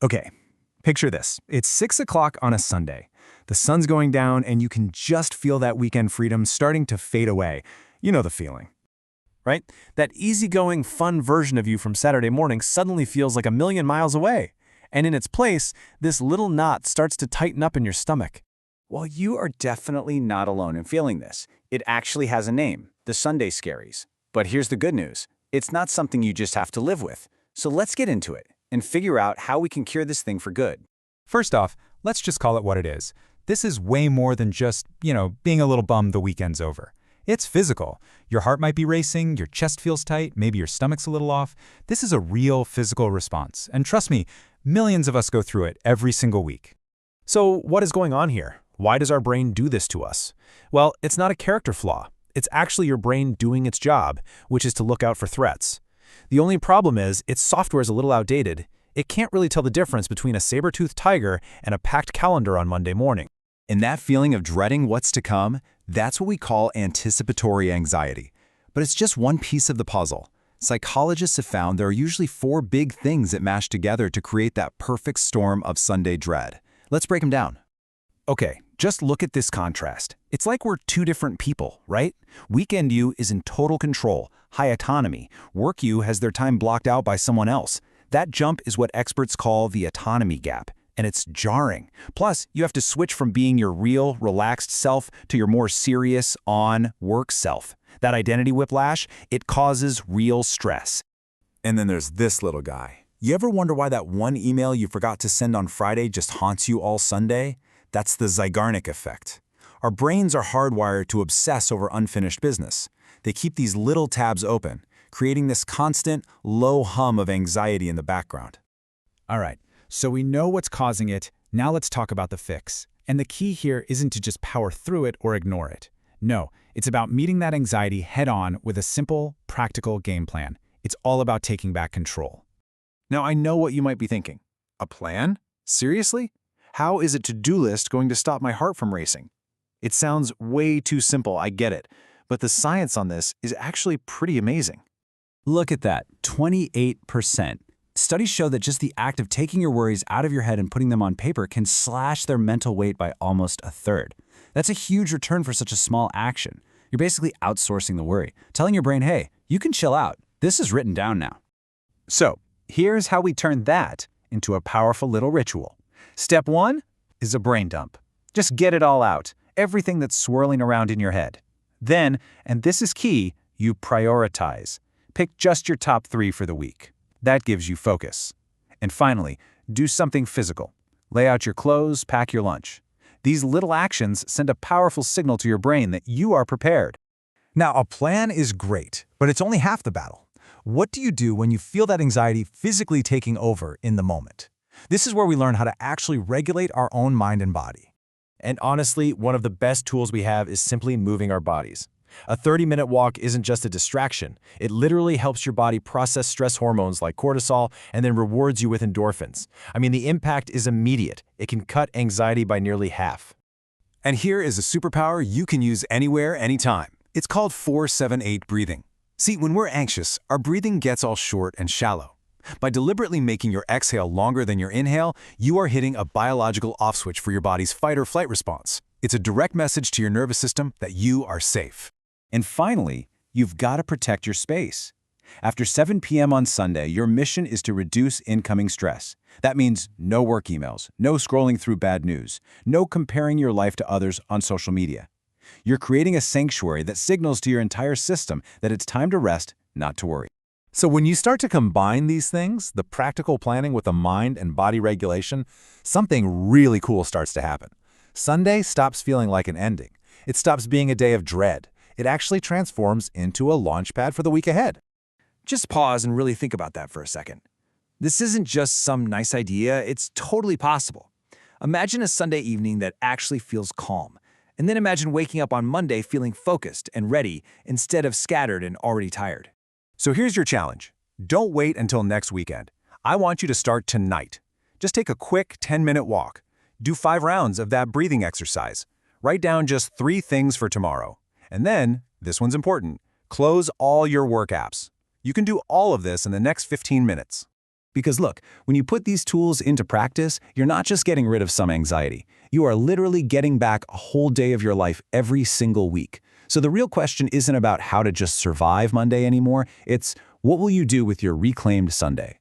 Okay, picture this. It's 6 o'clock on a Sunday. The sun's going down and you can just feel that weekend freedom starting to fade away. You know the feeling. Right? That easygoing, fun version of you from Saturday morning suddenly feels like a million miles away. And in its place, this little knot starts to tighten up in your stomach. Well, you are definitely not alone in feeling this. It actually has a name, the Sunday Scaries. But here's the good news. It's not something you just have to live with. So let's get into it and figure out how we can cure this thing for good. First off, let's just call it what it is. This is way more than just, being a little bummed the weekend's over. It's physical. Your heart might be racing, your chest feels tight, maybe your stomach's a little off. This is a real physical response. And trust me, millions of us go through it every single week. So what is going on here? Why does our brain do this to us? Well, it's not a character flaw. It's actually your brain doing its job, which is to look out for threats. The only problem is its software is a little outdated. It can't really tell the difference between a saber-toothed tiger and a packed calendar on Monday morning. And that feeling of dreading what's to come, that's what we call anticipatory anxiety. But it's just one piece of the puzzle. Psychologists have found there are usually 4 big things that mash together to create that perfect storm of Sunday dread. Let's break them down. Okay, just look at this contrast. It's like we're 2 different people, right? Weekend you is in total control, high autonomy. Work you has their time blocked out by someone else. That jump is what experts call the autonomy gap, and it's jarring. Plus, you have to switch from being your real, relaxed self to your more serious, on-work self. That identity whiplash, it causes real stress. And then there's this little guy. You ever wonder why that one email you forgot to send on Friday just haunts you all Sunday? That's the Zeigarnik effect. Our brains are hardwired to obsess over unfinished business. They keep these little tabs open, creating this constant, low hum of anxiety in the background. All right, so we know what's causing it. Now let's talk about the fix. And the key here isn't to just power through it or ignore it. No, it's about meeting that anxiety head-on with a simple, practical game plan. It's all about taking back control. Now, I know what you might be thinking. A plan? Seriously? How is a to-do list going to stop my heart from racing? It sounds way too simple, I get it. But the science on this is actually pretty amazing. Look at that, 28%. Studies show that just the act of taking your worries out of your head and putting them on paper can slash their mental weight by almost a third. That's a huge return for such a small action. You're basically outsourcing the worry, telling your brain, hey, you can chill out. This is written down now. So, here's how we turn that into a powerful little ritual. Step 1 is a brain dump. Just get it all out, everything that's swirling around in your head. Then, and this is key, you prioritize. Pick just your top 3 for the week. That gives you focus. And finally, do something physical. Lay out your clothes, pack your lunch. These little actions send a powerful signal to your brain that you are prepared. Now, a plan is great, but it's only half the battle. What do you do when you feel that anxiety physically taking over in the moment? This is where we learn how to actually regulate our own mind and body. And honestly, one of the best tools we have is simply moving our bodies. A 30-minute walk isn't just a distraction. It literally helps your body process stress hormones like cortisol and then rewards you with endorphins. I mean, the impact is immediate. It can cut anxiety by nearly half. And here is a superpower you can use anywhere, anytime. It's called 4-7-8 breathing. See, when we're anxious, our breathing gets all short and shallow. By deliberately making your exhale longer than your inhale, you are hitting a biological off switch for your body's fight or flight response. It's a direct message to your nervous system that you are safe. And finally, you've got to protect your space. After 7 p.m. on Sunday, your mission is to reduce incoming stress. That means no work emails, no scrolling through bad news, no comparing your life to others on social media. You're creating a sanctuary that signals to your entire system that it's time to rest, not to worry. So when you start to combine these things, the practical planning with the mind and body regulation, something really cool starts to happen. Sunday stops feeling like an ending. It stops being a day of dread. It actually transforms into a launch pad for the week ahead. Just pause and really think about that for a second. This isn't just some nice idea, it's totally possible. Imagine a Sunday evening that actually feels calm. And then imagine waking up on Monday feeling focused and ready instead of scattered and already tired. So here's your challenge. Don't wait until next weekend. I want you to start tonight. Just take a quick 10-minute walk. Do 5 rounds of that breathing exercise. Write down just 3 things for tomorrow. And then, this one's important, close all your work apps. You can do all of this in the next 15 minutes. Because look, when you put these tools into practice, you're not just getting rid of some anxiety. You are literally getting back a whole day of your life every single week. So the real question isn't about how to just survive Monday anymore. It's what will you do with your reclaimed Sunday?